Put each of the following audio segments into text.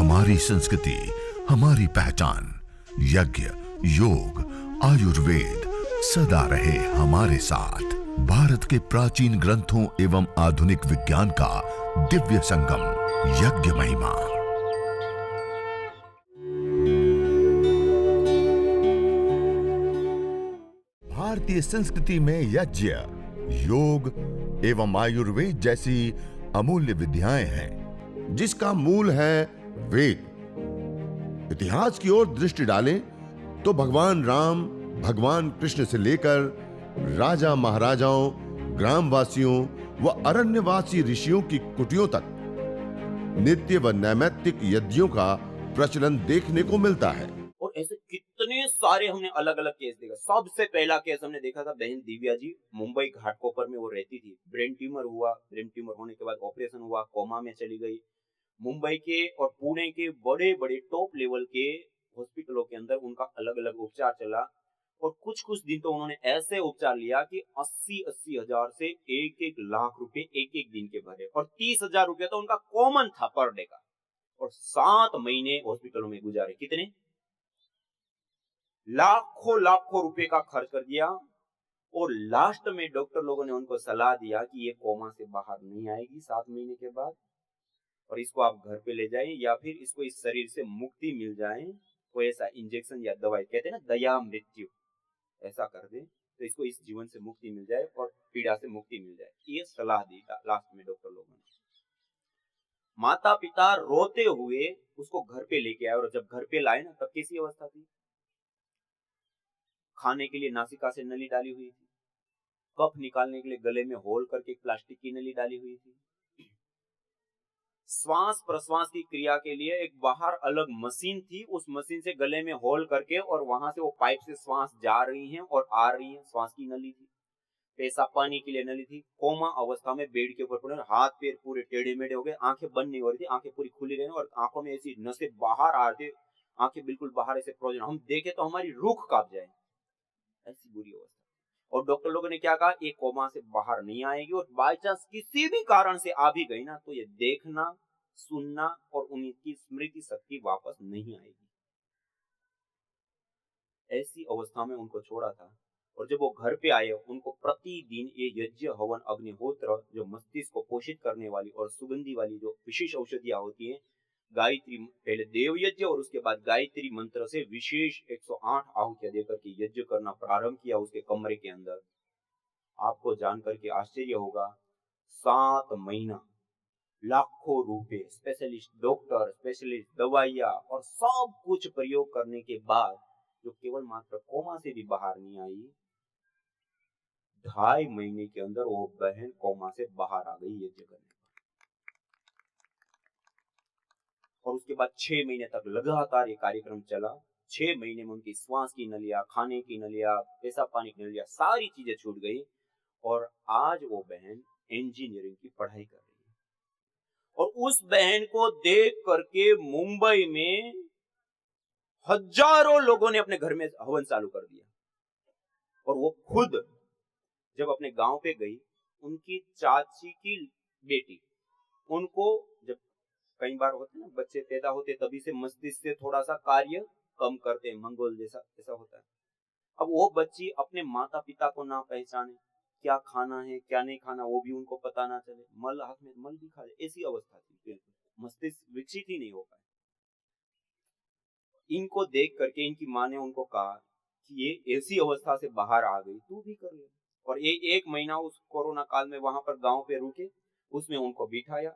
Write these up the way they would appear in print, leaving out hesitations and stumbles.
हमारी संस्कृति, हमारी पहचान। यज्ञ, योग, आयुर्वेद सदा रहे हमारे साथ। भारत के प्राचीन ग्रंथों एवं आधुनिक विज्ञान का दिव्य संगम, यज्ञ महिमा। भारतीय संस्कृति में यज्ञ, योग एवं आयुर्वेद जैसी अमूल्य विद्याएं हैं, जिसका मूल है वेद। इतिहास की ओर दृष्टि डालें तो भगवान राम, भगवान कृष्ण से लेकर राजा महाराजाओं, ग्रामवासियों व अरण्यवासी ऋषियों की कुटियों तक नित्य व नैमित्तिक यज्ञों का प्रचलन देखने को मिलता है। और ऐसे कितने सारे हमने अलग अलग केस देखा। सबसे पहला केस हमने देखा था बहन दिव्या जी, मुंबई घाटकोपर में वो रहती थी। ब्रेन ट्यूमर हुआ, ब्रेन ट्यूमर होने के बाद ऑपरेशन हुआ, कोमा में चली गई। मुंबई के और पुणे के बड़े बड़े टॉप लेवल के हॉस्पिटलों के अंदर उनका अलग अलग उपचार चला। और कुछ कुछ दिन तो उन्होंने ऐसे उपचार लिया कि 80-80 हजार से 1-1 लाख रुपए एक दिन के भरे, और 30,000 रुपया तो उनका कॉमन था पर डे का। और 7 महीने हॉस्पिटलों में गुजारे। कितने लाखों रुपए का खर्च कर दिया। और लास्ट में डॉक्टर लोगों ने उनको सलाह दिया कि ये कोमा से बाहर नहीं आएगी 7 महीने के बाद, और इसको आप घर पे ले जाएं या फिर इसको इस शरीर से मुक्ति मिल जाए, कोई ऐसा इंजेक्शन या दवाई, कहते हैं ना दया मृत्यु, ऐसा कर दे तो इसको इस जीवन से मुक्ति मिल जाए और पीड़ा से मुक्ति मिल जाए। ये सलाह दी लास्ट में डॉक्टर लोगों ने। माता पिता रोते हुए उसको घर पे लेके आए, और जब घर पे लाए ना तब कैसी अवस्था थी। खाने के लिए नासिका से नली डाली हुई थी, कफ निकालने के लिए गले में होल करके एक प्लास्टिक की नली डाली हुई थी, श्वास प्रश्वास की क्रिया के लिए एक बाहर अलग मशीन थी, उस मशीन से गले में होल करके और वहां से वो पाइप से श्वास जा रही है और आ रही है, श्वास की नली थी। पेशाब पानी के लिए नली थी। कोमा अवस्था में बेड के ऊपर पड़े, हाथ पैर पूरे टेढ़े मेढ़े हो गए, आंखें बंद नहीं हो रही थी, आंखें पूरी खुली रही और आंखों में ऐसी नसें बाहर आ रही थी, आंखें बिल्कुल बाहर ऐसे फ्रोजन, हम देखे तो हमारी रूह कांप जाए, ऐसी बुरी अवस्था। और डॉक्टर लोगों ने क्या कहा, ये कोमा से बाहर नहीं आएगी, और बाय चांस किसी भी कारण से आ भी गई ना तो ये देखना, सुनना और उनकी स्मृति शक्ति वापस नहीं आएगी। ऐसी अवस्था में उनको छोड़ा था। और जब वो घर पे आए, उनको प्रतिदिन ये यज्ञ हवन अग्निहोत्र, जो मस्तिष्क को पोषित करने वाली और सुगंधी वाली जो विशेष औषधियां होती हैं, गायत्री, पहले देव यज्ञ और उसके बाद गायत्री मंत्र से विशेष 108 आहुतियां देकर के यज्ञ करना प्रारंभ किया उसके कमरे के अंदर। आपको जानकर के आश्चर्य होगा, 7 महीना, लाखों रुपए, स्पेशलिस्ट डॉक्टर, स्पेशलिस्ट दवाइयां और सब कुछ प्रयोग करने के बाद जो केवल मात्र कोमा से भी बाहर नहीं आई, 2.5 महीने के अंदर वो बहन कोमा से बाहर आ गई यज्ञ करने पर। और उसके बाद 6 महीने तक लगातार ये कार्यक्रम चला। 6 महीने में उनकी श्वास की नलियां, खाने की नलियां, पेशाब पानी की नलियां, सारी चीजें छूट गई। और आज वो बहन इंजीनियरिंग की पढ़ाई कर रही है। और उस बहन को देख करके मुंबई में हजारों लोगों ने अपने घर में हवन चालू कर दिया। और वो खुद जब अपने गांव पे गई, उनकी चाची की बेटी, उनको जब कई बार होते हैं बच्चे पैदा होते तभी से मस्तिष्क से थोड़ा सा कार्य कम करते हैं, मंगोल जैसा ऐसा होता है। अब वो बच्ची अपने माता पिता को ना पहचाने, क्या खाना है क्या नहीं खाना वो भी उनको पता ना चले, मल हाथ में मल भी खा जाए, ऐसी अवस्था थी। बिल्कुल मस्तिष्क विकसित ही नहीं हो पाए। इनको देख करके इनकी माँ ने उनको कहा कि ये ऐसी अवस्था से बाहर आ गई, तू भी कर ले। और ये 1 महीना उस कोरोना काल में वहां पर गांव पे रुके, उसमें उनको बिठाया।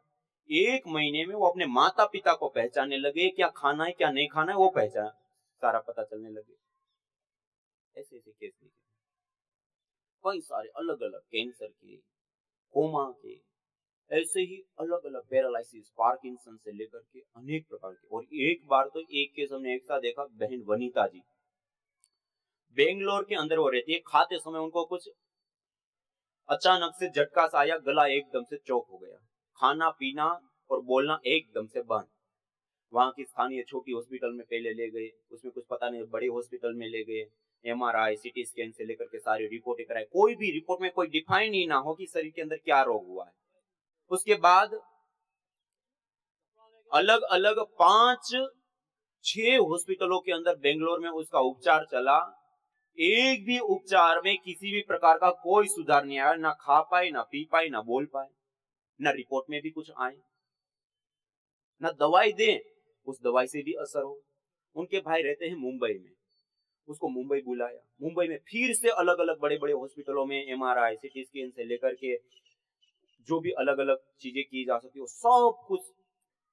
1 महीने में वो अपने माता पिता को पहचानने लगे, क्या खाना है क्या नहीं खाना है वो पहचान सारा पता चलने लगे। ऐसे ऐसे केस देखे, कई सारे अलग अलग कैंसर के, कोमा के, ऐसे ही अलग अलग पैरालिसिस, पार्किंसन से लेकर के अनेक प्रकार के। और एक बार तो एक केस हमने एक साथ देखा, बहन वनीता जी, बेंगलोर के अंदर वो रहती है। खाते समय उनको कुछ अचानक से झटका सा आया, गला एकदम से चौक हो गया, खाना पीना और बोलना एकदम से बंद। वहां की स्थानीय छोटी हॉस्पिटल में पहले ले गए, उसमें कुछ पता नहीं, बड़े हॉस्पिटल में ले गए, MRI CT स्कैन से लेकर के सारी रिपोर्टें कराई, कोई भी रिपोर्ट में कोई डिफाइन ही ना हो कि शरीर के अंदर क्या रोग हुआ है। उसके बाद अलग अलग 5-6 हॉस्पिटलों के अंदर बेंगलोर में उसका उपचार चला। एक भी उपचार में किसी भी प्रकार का कोई सुधार नहीं आया, ना खा पाए, ना पी पाए, ना बोल पाए, ना रिपोर्ट में भी कुछ आए, ना दवाई दें उस दवाई से भी असर हो। उनके भाई रहते हैं मुंबई में, उसको मुंबई बुलाया। मुंबई में फिर से अलग अलग बड़े बड़े हॉस्पिटलों में एमआरआई, सीटी स्कैन से लेकर के जो भी अलग अलग चीजें की जा सकती हो सब कुछ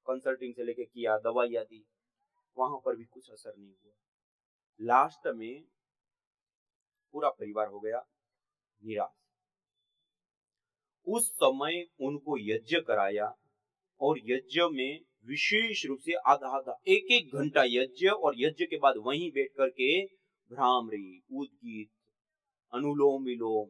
कंसल्टिंग से लेकर किया, दवाइयां दी, वहां पर भी कुछ असर नहीं हुआ। लास्ट में पूरा परिवार हो गया निराश। उस समय उनको यज्ञ कराया और यज्ञ में विशेष रूप से आधा आधा 1-1 घंटा यज्ञ, और यज्ञ के बाद वहीं बैठ करके भ्रामरी, उद्गीत, अनुलोम विलोम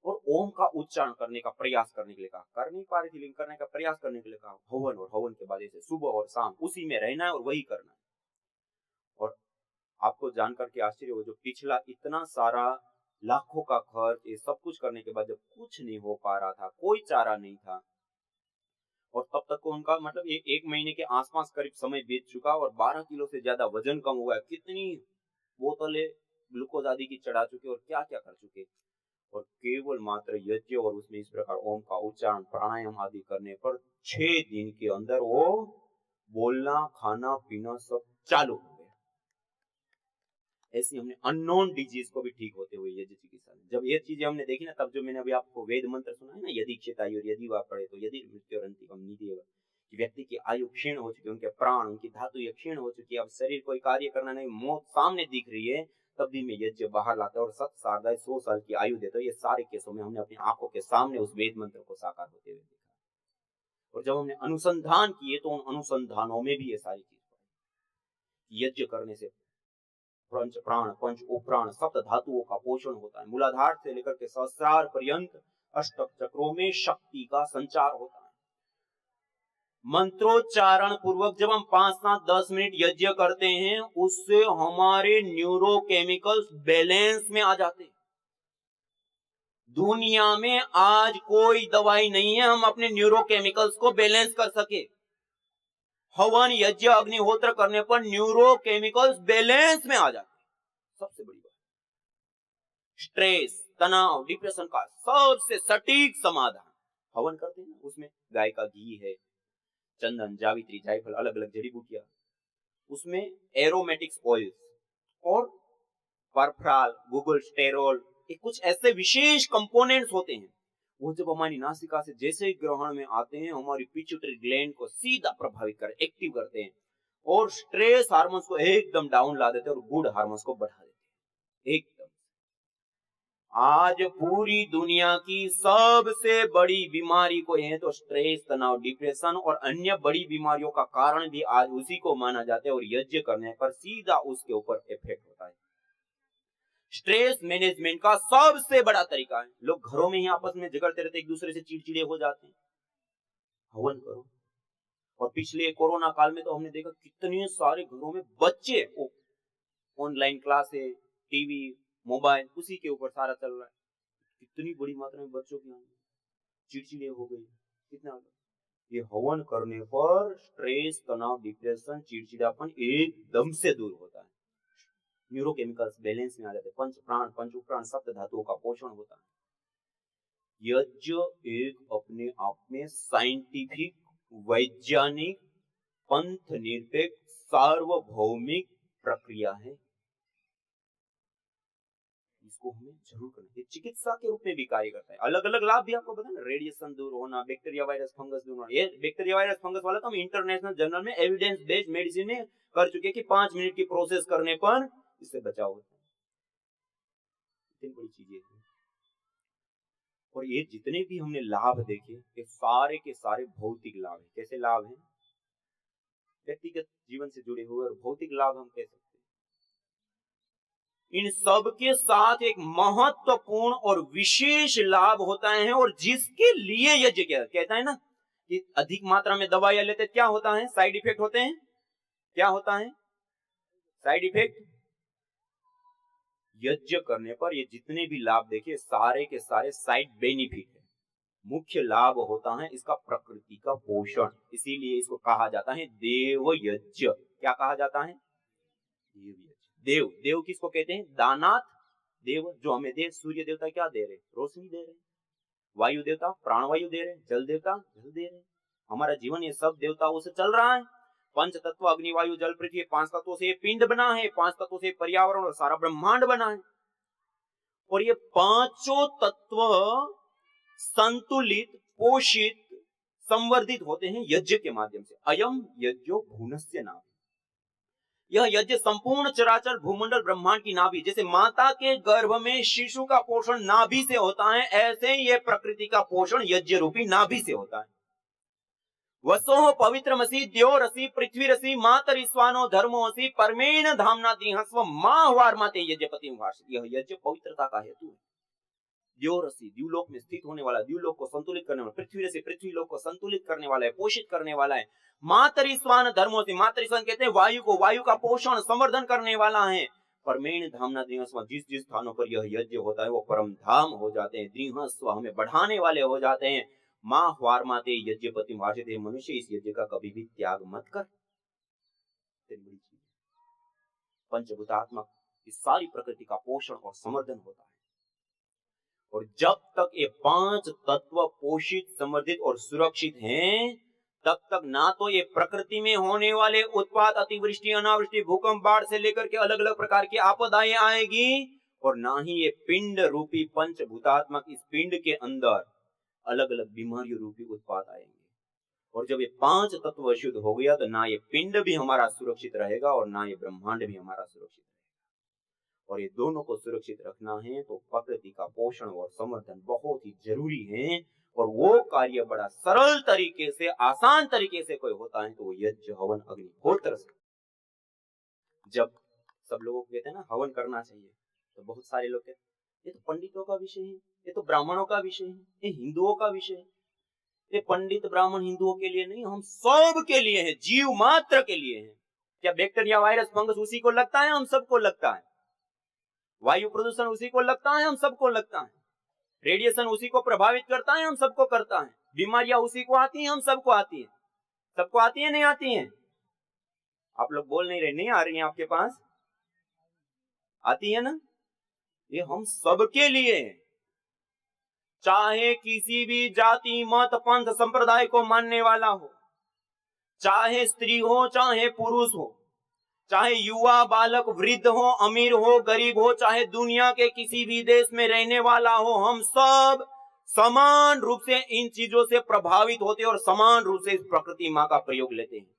और ओम का उच्चारण करने का प्रयास करने के लिए कहा। कर नहीं पा रही थी लेकिन करने का प्रयास करने के लिए कहा। हवन, और हवन के बाद ऐसे सुबह और शाम उसी में रहना है और वही करना है। और आपको जानकर के आश्चर्य हो, जो पिछला इतना सारा लाखों का खर्च, ये सब कुछ करने के बाद जब कुछ नहीं हो पा रहा था, कोई चारा नहीं था, और तब तक को उनका मतलब 1 महीने के आसपास करीब समय बीत चुका और 12 किलो से ज्यादा वजन कम हुआ है। कितनी बोतलें ग्लूकोज आदि की चढ़ा चुके और क्या क्या कर चुके, और केवल मात्र यज्ञ और उसमें इस प्रकार ओम का उच्चारण, प्राणायाम आदि करने पर 6 दिन के अंदर वो बोलना, खाना पीना सब चालू हो गया। ऐसी हमने अननोन डिजीज को भी ठीक होते हुए यज्ञ चिकित्सा में जब ये चीजें हमने देखी ना, तब जो मैंने अभी आपको वेद मंत्र सुना है ना, यदि क्षेतायु और यदि वह पड़े तो यदि मृत्युरंतिकम निधेव, व्यक्ति की आयु क्षीण हो चुकी है, उनके प्राण, उनकी धातु ये क्षीण हो चुकी है, अब शरीर कोई कार्य करना नहीं, मौत सामने दिख रही है, तब भी मैं यज्ञ बाहर लाता और 100 साल की आयु देता। ये सारे केसों में हमने अपनी आंखों के सामने उस वेद मंत्र को साकार होते हुए देखा। और जब हमने अनुसंधान किए तो उन अनुसंधानों में भी ये सारी चीज पाई। यज्ञ करने से पंच प्राण, पंच उपप्राण, सप्त धातुओं का पोषण होता है। मूलाधार से लेकर के सहस्रार पर्यंत अष्टक चक्रों में शक्ति का संचार होता है। मंत्रोच्चारण पूर्वक जब हम 5-7-10 मिनट यज्ञ करते हैं, उससे हमारे न्यूरोकेमिकल्स बैलेंस में आ जाते हैं। दुनिया में आज कोई दवाई नहीं है हम अपने न्यूरोकेमिकल्स को बैलेंस कर सके। हवन, यज्ञ, अग्निहोत्र करने पर न्यूरोकेमिकल्स बैलेंस में आ जाते हैं। सबसे बड़ी बात, स्ट्रेस, तनाव, डिप्रेशन का सबसे सटीक समाधान हवन करते हैं ना, उसमें गाय का घी है, चंदन, जावित्री, जायफल, अलग अलग जड़ी बूटियां, उसमें एरोमेटिक्स ऑयल्स और परफ्राल, गुगुलस्टेरोल, ये कुछ ऐसे विशेष कंपोनेंट्स होते हैं, वो जब हमारी नासिका से जैसे ही ग्रहण में आते हैं, हमारी पिट्यूटरी ग्लैंड को सीधा प्रभावित कर एक्टिव करते हैं और स्ट्रेस हार्मोन्स को एकदम डाउन ला देते हैं और गुड हार्मोन्स को बढ़ा देते हैं एकदम। आज पूरी दुनिया की सबसे बड़ी बीमारी कोई है तो स्ट्रेस, तनाव, डिप्रेशन और अन्य बड़ी बीमारियों का कारण भी आज उसी को माना जाता है, और यज्ञ करने पर सीधा उसके ऊपर इफेक्ट होता है। स्ट्रेस मैनेजमेंट का सबसे बड़ा तरीका है, लोग घरों में ही आपस में झगड़ते रहते, एक दूसरे से चिड़चिड़े हो जाते हैं, हवन करो। और पिछले कोरोना काल में तो हमने देखा कितने सारे घरों में बच्चे, ऑनलाइन क्लास है, टीवी, मोबाइल, उसी के ऊपर सारा चल रहा है, कितनी बड़ी मात्रा में बच्चों की चिड़चिड़े हो गई, कितना। ये हवन करने पर स्ट्रेस, तनाव, डिप्रेशन, चिड़चिड़ापन एकदम से दूर होता है, न्यूरोकेमिकल्स बैलेंस में आ जाते हैं, पंच प्राण, पंच उपप्राण, सप्त धातुओं का पोषण होता है। यज्ञ एक अपने आप में साइंटिफिक, वैज्ञानिक, पंथ निरपेक्ष, सार्वभौमिक प्रक्रिया है। इसको हमें जरूर करना चाहिए। चिकित्सा के रूप में भी कार्य करता है। अलग अलग लाभ भी आपको पता है, रेडिएशन दूर होना, बैक्टीरिया, वायरस, फंगस दूर होना। ये बैक्टीरिया, वायरस, फंगस वाला तो हम इंटरनेशनल जर्नल में एविडेंस बेस्ड मेडिसिन में कर चुके कि 5 मिनट की प्रोसेस करने पर इससे बचाव होता है। इतनी बड़ी चीजें हैं। और ये जितने भी हमने लाभ देखे, ये सारे के सारे भौतिक लाभ है। कैसे लाभ हैं? व्यक्तिगत जीवन से जुड़े हुए और भौतिक लाभ हम कह सकते हैं। इन सब के साथ एक महत्वपूर्ण और विशेष लाभ होता है, और जिसके लिए यज्ञ कहता है ना कि अधिक मात्रा में दवाइयां लेते क्या होता है, साइड इफेक्ट होते हैं। क्या होता है साइड इफेक्ट? यज्ञ करने पर ये जितने भी लाभ देखे, सारे के सारे साइड बेनिफिट है। मुख्य लाभ होता है इसका प्रकृति का पोषण। इसीलिए इसको कहा जाता है देव यज्ञ। क्या कहा जाता है? देव यज्ञ। देव, देव किसको कहते हैं? दानात देव, जो हमें दे। सूर्य देवता क्या दे रहे? रोशनी दे रहे। वायु देवता प्राणवायु दे रहे। जल देवता जल दे रहे। हमारा जीवन ये सब देवताओं से चल रहा है। पंच तत्व अग्नि वायु जल पृथ्वी, 5 तत्वों से ये पिंड बना है, 5 तत्वों से पर्यावरण और सारा ब्रह्मांड बना है। और ये पांचों तत्व संतुलित, पोषित, संवर्धित होते हैं यज्ञ के माध्यम से। अयम यज्ञो भुवनस्य नाभि। यह यज्ञ संपूर्ण चराचर भूमंडल ब्रह्मांड की नाभि, जैसे माता के गर्भ में शिशु का पोषण नाभि से होता है, ऐसे ही यह प्रकृति का पोषण यज्ञ रूपी नाभि से होता है। वसोह पवित्रमसि द्योरसि पृथ्वीरसि मातरिस्वानो धर्मोऽसि परमेण धामना दिहस्व माहवार्माते यज्ञपतिं भाषित। यह यज्ञ पवित्रता का हेतु है। द्योरसि, द्युलोक में स्थित होने वाला, द्युलोक को संतुलित करने वाला, पृथ्वीरसि, पृथ्वीलोक को संतुलित करने वाला है, पोषित करने वाला है। मातरिस्वान धर्मोऽसि, मातरिस्वान कहते हैं वायु को, वायु का पोषण संवर्धन करने वाला है। परमेण धामना दिहस्व, जिस जिस स्थानों पर यह यज्ञ होता है वो परम धाम हो जाते हैं। दिहस्व हमें बढ़ाने वाले हो जाते हैं। माँ वार्माते यज्ञपति भाषित। मनुष्य इस यज्ञ का कभी भी त्याग मत कर। पंचभूतात्मक इस सारी प्रकृति का पोषण और संवर्धन होता है। और जब तक ये 5 तत्व पोषित, संवर्धित और सुरक्षित हैं, तब तक ना तो ये प्रकृति में होने वाले उत्पात, अतिवृष्टि, अनावृष्टि, भूकंप, बाढ़ से लेकर के अलग अलग प्रकार की आपदाएं आएगी, और ना ही ये पिंड रूपी पंचभूतात्मक इस पिंड के अंदर अलग अलग बीमारियों रूपी उत्पाद आएंगे। और जब ये 5 तत्व शुद्ध हो गया तो ना ये पिंड भी हमारा सुरक्षित रहेगा और ना ये ब्रह्मांड भी हमारा सुरक्षित रहेगा। और ये दोनों को सुरक्षित रखना है तो प्रकृति का पोषण और संवर्धन बहुत ही जरूरी है। और वो कार्य बड़ा सरल तरीके से, आसान तरीके से कोई होता है तो वो यज्ञ, हवन, अग्निहोत्र से। जब सब लोगों को कहते हैं ना हवन करना चाहिए, तो बहुत सारे लोग कहते हैं ये तो पंडितों का विषय है, ये तो ब्राह्मणों का विषय है, ये हिंदुओं का विषय है। ये पंडित ब्राह्मण हिंदुओं के लिए नहीं, हम सब के लिए है, जीव मात्र के लिए है। क्या बैक्टीरिया, वायरस, फंगस उसी को लगता है? हम सबको लगता है। वायु प्रदूषण उसी को लगता है? हम सबको लगता है। रेडिएशन उसी को प्रभावित करता है? हम सबको करता है। बीमारियां उसी को आती हैं? हम सबको आती है। सबको आती है, नहीं आती है? आप लोग बोल नहीं रहे, नहीं आ रही है आपके पास? आती है ना? ये हम सबके लिए है। चाहे किसी भी जाति, मत, पंथ, संप्रदाय को मानने वाला हो, चाहे स्त्री हो, चाहे पुरुष हो, चाहे युवा, बालक, वृद्ध हो, अमीर हो, गरीब हो, चाहे दुनिया के किसी भी देश में रहने वाला हो, हम सब समान रूप से इन चीजों से प्रभावित होते और समान रूप से इस प्रकृति माँ का प्रयोग लेते हैं।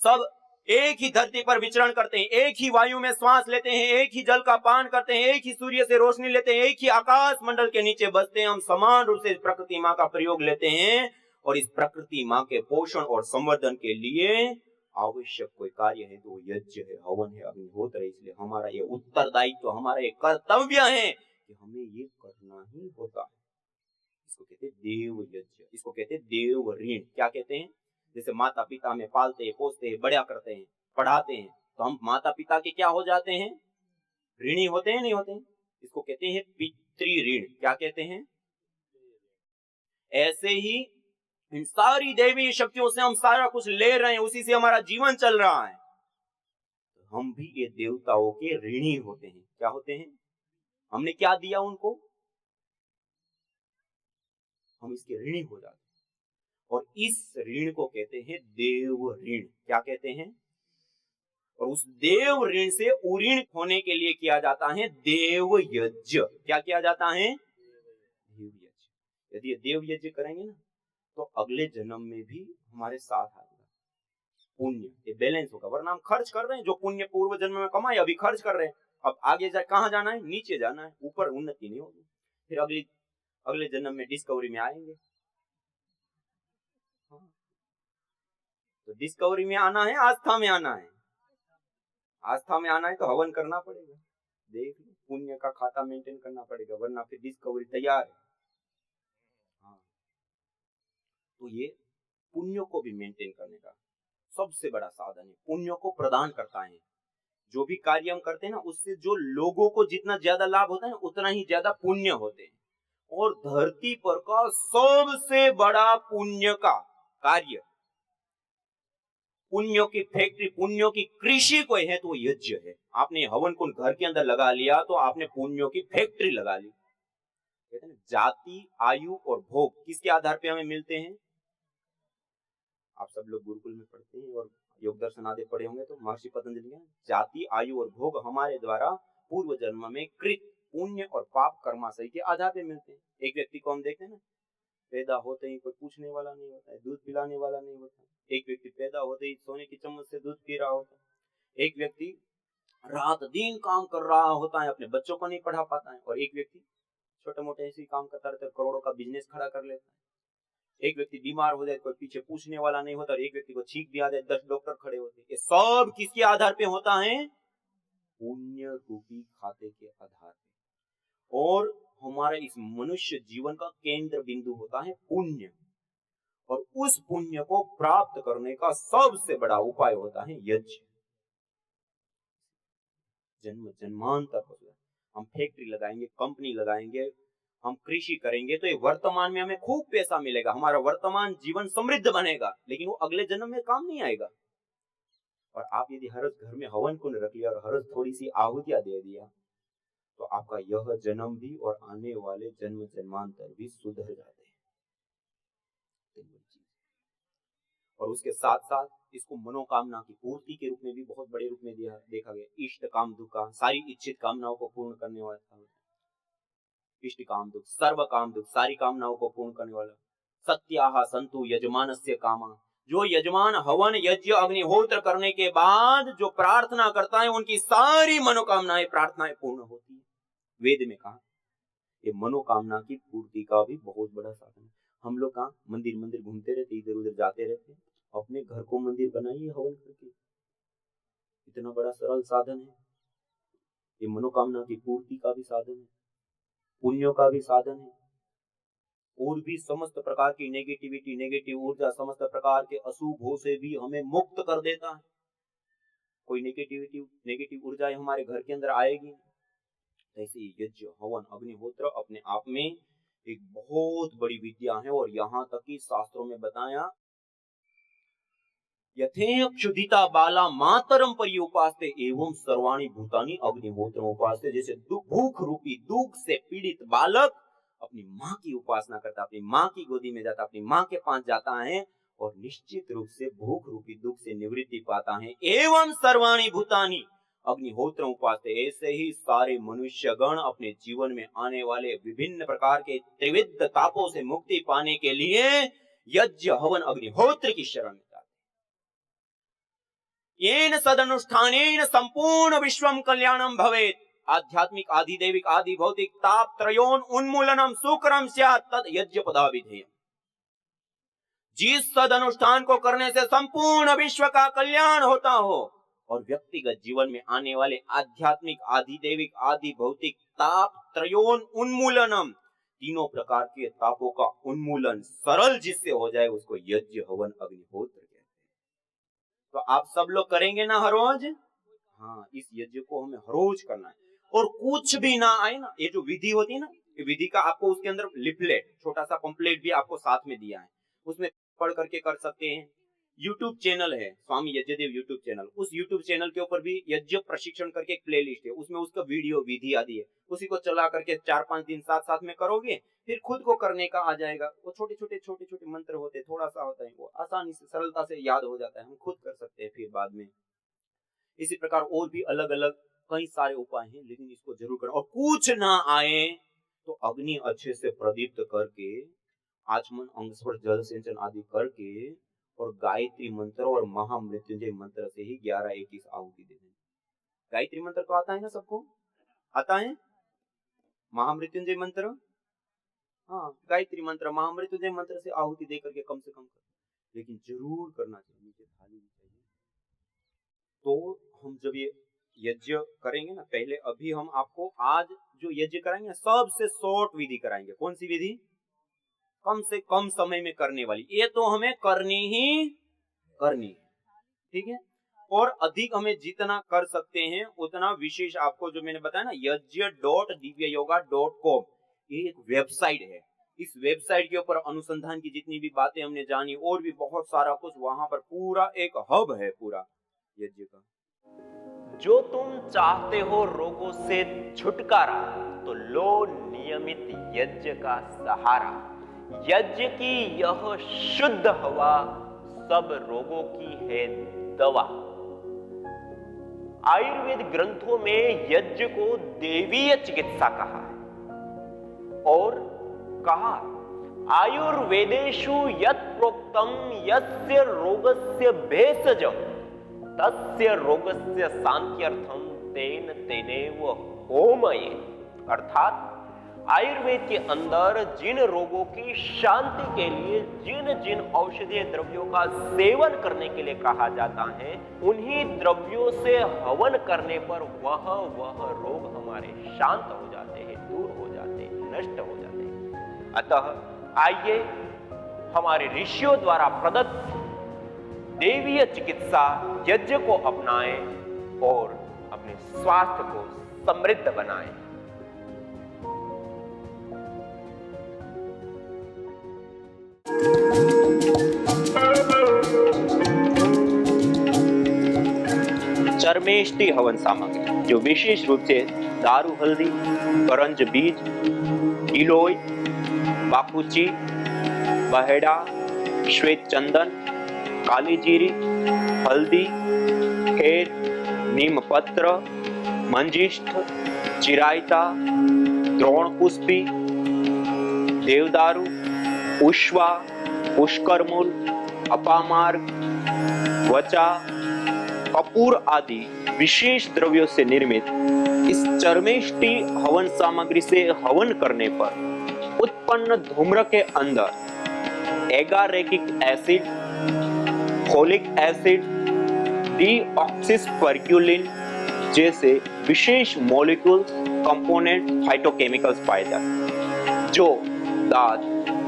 सब एक ही धरती पर विचरण करते हैं, एक ही वायु में श्वास लेते हैं, एक ही जल का पान करते हैं, एक ही सूर्य से रोशनी लेते हैं, एक ही आकाश मंडल के नीचे बसते हैं। हम समान रूप से इस प्रकृति माँ का प्रयोग लेते हैं। और इस प्रकृति माँ के पोषण और संवर्धन के लिए आवश्यक कोई कार्य है तो यज्ञ है, हवन है, अग्निहोत्र है। इसलिए हमारा ये उत्तरदायित्व, हमारा ये कर्तव्य है कि हमें ये करना ही होता है। इसको कहते हैं देव यज्ञ, इसको कहते हैं देव ऋण। क्या कहते हैं? जैसे माता पिता हमें पालते हैं, पोसते हैं, बड़ा करते हैं, पढ़ाते हैं, तो हम माता पिता के क्या हो जाते हैं? ऋणी होते हैं, नहीं होते हैं? इसको कहते हैं पितृ ऋण। क्या कहते हैं? ऐसे ही इन सारी दैवीय शक्तियों से हम सारा कुछ ले रहे हैं, उसी से हमारा जीवन चल रहा है, तो हम भी ये देवताओं के ऋणी होते हैं। क्या होते हैं? हमने क्या दिया उनको, हम इसके ऋणी हो जाते हैं। और इस ऋण को कहते हैं देव ऋण। क्या कहते हैं? और उस देव ऋण से उऋण होने के लिए किया जाता है देव यज्ञ। क्या किया जाता है? देव यज्ञ। यदि ये देव यज्ञ करेंगे ना तो अगले जन्म में भी हमारे साथ आएगा पुण्य, ये बैलेंस होगा। वरना हम खर्च कर रहे हैं, जो पुण्य पूर्व जन्म में कमाए अभी खर्च कर रहे हैं। अब आगे कहाँ जाना है? नीचे जाना है, ऊपर उन्नति नहीं होगी। फिर अगले जन्म में डिस्कवरी में आएंगे। तो डिस्कवरी में आना है, आस्था में आना है। आस्था में आना है तो हवन करना पड़ेगा, देख लो, पुण्य का खाता मेंटेन करना पड़ेगा, वरना फिर डिस्कवरी तैयार है। हाँ, तो ये पुण्य को भी मेंटेन करने का सबसे बड़ा साधन है। पुण्य को प्रदान करता है। जो भी कार्य हम करते हैं ना, उससे जो लोगों को जितना ज्यादा लाभ होता है ना, उतना ही ज्यादा पुण्य होते हैं। और धरती पर का सबसे बड़ा पुण्य का कार्य, पुण्यों की फैक्ट्री, पुण्यों की कृषि कोई है तो वो यज्ञ है। आपने हवन कुंड घर के अंदर लगा लिया तो आपने पुण्यों की फैक्ट्री लगा ली। कहते हैं जाति, आयु और भोग किसके आधार पे हमें मिलते हैं? आप सब लोग गुरुकुल में पढ़ते हैं और योग दर्शन आदि पढ़े होंगे तो महर्षि पतंजलि ने जाति, आयु और भोग हमारे द्वारा पूर्व जन्म में कृत पुण्य और पाप कर्माशय के आधार पे मिलते हैं। एक व्यक्ति को हम देखते हैं ना, पैदा होते ही कोई पूछने वाला नहीं होता है, दूध पिलाने वाला नहीं होता है। एक व्यक्ति पैदा होते ही सोने की चम्मच से दूध पी रहा होता है। एक व्यक्ति रात दिन काम कर रहा होता है, अपने बच्चों को नहीं पढ़ा पाता है। और एक व्यक्ति छोटे मोटे ऐसे काम करता रहता है, करोड़ों का बिजनेस खड़ा कर लेता है। एक व्यक्ति बीमार हो जाए, कोई पीछे पूछने वाला नहीं होता। और एक व्यक्ति को छींक भी आ जाए, 10 डॉक्टर खड़े होते हैं। ये सब किसके आधार पे होता है? पुण्य रूपी खाते के आधार पे। और हमारे इस मनुष्य जीवन का केंद्र बिंदु होता है पुण्य, और उस पुण्य को प्राप्त करने का सबसे बड़ा उपाय होता है यज्ञ। जन्म जन्मांतर हो गया, हम फैक्ट्री लगाएंगे, कंपनी लगाएंगे, हम कृषि करेंगे तो ये वर्तमान में हमें खूब पैसा मिलेगा, हमारा वर्तमान जीवन समृद्ध बनेगा, लेकिन वो अगले जन्म में काम नहीं आएगा। और आप यदि हर घर में हवन कुंड रख लिया और हर थोड़ी सी आहुतियां दे दिया तो आपका यह जन्म भी और आने वाले जन्म जन्मांतर भी सुधर जाते हैं। और उसके साथ साथ इसको मनोकामना की पूर्ति के रूप में भी बहुत बड़े रूप में देखा गया। इष्ट काम दुख का, सारी इच्छित कामनाओं को पूर्ण करने वाला इष्ट काम दुख, सर्व काम दुख, सारी कामनाओं को पूर्ण करने वाला। सत्याह संतु यजमानस्य कामा, जो यजमान हवन यज्ञ अग्निहोत्र करने के बाद जो प्रार्थना करता है उनकी सारी मनोकामनाएं प्रार्थनाएं पूर्ण होती है। वेद में कहा ये मनोकामना की पूर्ति का भी बहुत बड़ा साधन है। हम लोग कहाँ मंदिर मंदिर घूमते रहते, इधर उधर जाते रहते, अपने घर को मंदिर बनाइए हवन करके, इतना बड़ा सरल साधन है। ये मनोकामना की पूर्ति का भी साधन है, पुण्यों का भी साधन है, और भी समस्त प्रकार की नेगेटिविटी, नेगेटिव ऊर्जा, समस्त प्रकार के अशुभों से भी हमें मुक्त कर देता है। कोई नेगेटिव ऊर्जा हमारे घर के अंदर आएगी। ऐसे यज्ञ हवन अग्निहोत्र अपने आप में एक बहुत बड़ी विद्या है। और यहाँ तक कि शास्त्रों में बताया यथे क्षुधिता बाला मातरम पर्युपास्ते एवं सर्वाणि भूतानि अग्निहोत्र उपास्ते। जैसे भूख रूपी दुख से पीड़ित बालक अपनी माँ की उपासना करता, अपनी माँ की गोदी में जाता, अपनी माँ के पास जाता है और निश्चित रूप से भूख रूपी दुख से निवृत्ति पाता है। एवं सर्वाणि भूतानि अग्निहोत्र उपास्ते, ऐसे ही सारे मनुष्य गण अपने जीवन में आने वाले विभिन्न प्रकार के त्रिविध तापों से मुक्ति पाने के लिए यज्ञ हवन अग्निहोत्र की शरण में जाते। येन सदनुष्ठानेन संपूर्ण विश्वम कल्याणम भवेत्। आध्यात्मिक, आधिदैविक, आदि भौतिक ताप त्रयोन उन्मूलनम सुकरम स्यात् तद यज्ञ पदाविधेयम्। जिस सद अनुष्ठान को करने से संपूर्ण विश्व का कल्याण होता हो और व्यक्तिगत जीवन में आने वाले आध्यात्मिक, आधिदैविक, आदि भौतिक ताप त्रयोन उन्मूलनम, तीनों प्रकार के तापों का उन्मूलन सरल जिससे हो जाए उसको यज्ञ हवन अग्निहोत्र कहते हैं। तो आप सब लोग करेंगे ना हर रोज? हाँ, इस यज्ञ को हमें हर रोज करना है। और कुछ भी ना आए ना, ये जो विधि होती है ना, ये विधि का आपको उसके अंदर लिफलेट, छोटा सा पंपलेट भी आपको साथ में दिया है, उसमें पढ़ करके कर सकते हैं। YouTube चैनल है स्वामी यज्ञदेव YouTube चैनल, उस YouTube चैनल के ऊपर भी यज्ञ प्रशिक्षण करके एक प्लेलिस्ट है, उसमें उसका वीडियो विधि आदि है। उसी को चला करके 4-5 दिन साथ साथ में करोगे, फिर खुद को करने का आ जाएगा। वो छोटे छोटे मंत्र होते हैं, थोड़ा सा होता है, वो आसानी से सरलता से याद हो जाता है, हम खुद कर सकते हैं फिर बाद में। इसी प्रकार और भी अलग अलग कई सारे उपाय हैं, लेकिन इसको जरूर करें। और कुछ ना आए तो अग्नि अच्छे से प्रदीप्त करके, आचमन, अंगस्पर्श, जल सिंचन आदि करके और गायत्री मंत्र और महामृत्युंजय मंत्र से ही 11-21 आहुति दे दें। गायत्री मंत्र तो आता है ना सबको? आता है महामृत्युंजय मंत्र? हाँ, गायत्री मंत्र, महामृत्युंजय मंत्र से आहुति दे करके कम से कम कर, लेकिन जरूर करना चाहिए, नीचे थाली भी चाहिए। तो हम जब ये यज्ञ करेंगे ना, पहले अभी हम आपको आज जो यज्ञ कराएंगे सबसे शॉर्ट विधि कराएंगे। कौन सी विधि? कम से कम समय में करने वाली, ये तो हमें करनी ही करनी है, ठीक है। और अधिक हमें जितना कर सकते हैं उतना विशेष, आपको जो मैंने बताया ना यज्ञ.दिव्ययोगा.com, ये एक वेबसाइट है। इस वेबसाइट के ऊपर अनुसंधान की जितनी भी बातें हमने जानी और भी बहुत सारा कुछ, वहां पर पूरा एक हब है पूरा यज्ञ का। जो तुम चाहते हो रोगों से छुटकारा, तो लो नियमित यज्ञ का सहारा। यज्ञ की यह शुद्ध हवा सब रोगों की है दवा। आयुर्वेद ग्रंथों में यज्ञ को देवीय चिकित्सा कहा है और कहा, आयुर्वेदेषु यत् प्रोक्तम यस्य रोगस्य भेषजम तस्य रोगस्य शांत्यर्थम तेन तेनेव होमये। अर्थात आयुर्वेद के अंदर जिन रोगों की शांति के लिए जिन जिन औषधीय द्रव्यों का सेवन करने के लिए कहा जाता है, उन्हीं द्रव्यों से हवन करने पर वह रोग हमारे शांत हो जाते हैं, दूर हो जाते हैं, नष्ट हो जाते हैं। अतः आइए हमारे ऋषियों द्वारा प्रदत्त देवीय चिकित्सा यज्ञ को अपनाएं और अपने स्वास्थ्य को समृद्ध बनाएं। चर्मेष्टि हवन सामग्री, जो विशेष रूप से दारू हल्दी, करंज बीज, गिलोय, बाकुची, बहेड़ा, श्वेत चंदन, काली जीरी, हल्दी, खेर, नीम पत्र, मंजिष्ठ, चिरायता, द्रोण पुष्पी, देवदारू, उश्वा, पुष्करमूल, अपामार्ग, वचा, कपूर आदि विशेष द्रव्यों से निर्मित इस चर्मेष्टि हवन सामग्री से हवन करने पर उत्पन्न धूम्र के अंदर एगारेकिक एसिड, फोलिक एसिड, डीऑक्सिस्पर्क्यूलिन जैसे विशेष मॉलिक्यूल्स, कंपोनेंट, फाइटोकेमिकल्स पाए जाते हैं, जो दांत,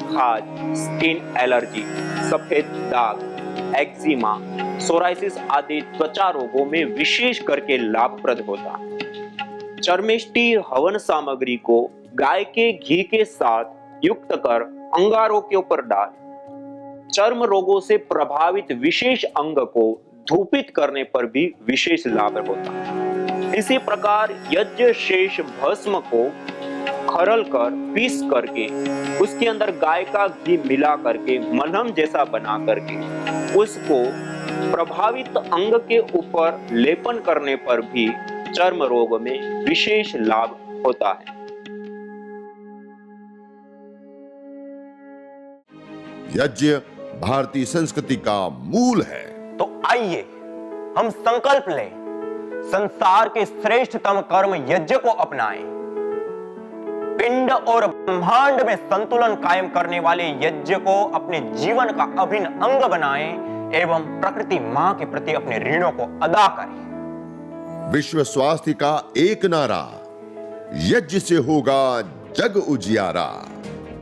खाज, स्किन एलर्जी, सफेद दाग, एक्जिमा, सोराइसिस आदि त्वचा रोगों में विशेष करके लाभप्रद होता है। चर्मेष्टि हवन सामग्री को गाय के घी के साथ युक्त कर अंगारों के ऊपर डाल चर्म रोगों से प्रभावित विशेष अंग को धूपित करने पर भी विशेष लाभ होता है। इसी प्रकार यज्ञ शेष भस्म को खरल कर पीस करके उसके अंदर गाय का घी मिला करके मलहम जैसा बना करके उसको प्रभावित अंग के ऊपर लेपन करने पर भी चर्म रोग में विशेष लाभ होता है। यज्ञ भारतीय संस्कृति का मूल है। तो आइए हम संकल्प लें, संसार के श्रेष्ठतम कर्म यज्ञ को अपनाएं। पिंड और ब्रह्मांड में संतुलन कायम करने वाले यज्ञ को अपने जीवन का अभिन्न अंग बनाएं एवं प्रकृति मां के प्रति अपने ऋणों को अदा करें। विश्व स्वास्थ्य का एक नारा, यज्ञ से होगा जग उजियारा।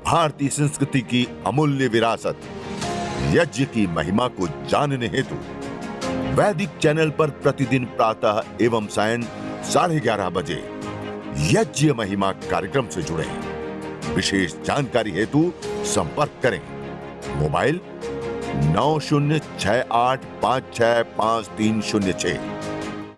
भारतीय संस्कृति की अमूल्य विरासत यज्ञ की महिमा को जानने हेतु वैदिक चैनल पर प्रतिदिन प्रातः एवं सायं 11:30 बजे यज्ञ महिमा कार्यक्रम से जुड़े। विशेष जानकारी हेतु संपर्क करें। मोबाइल 9068565306।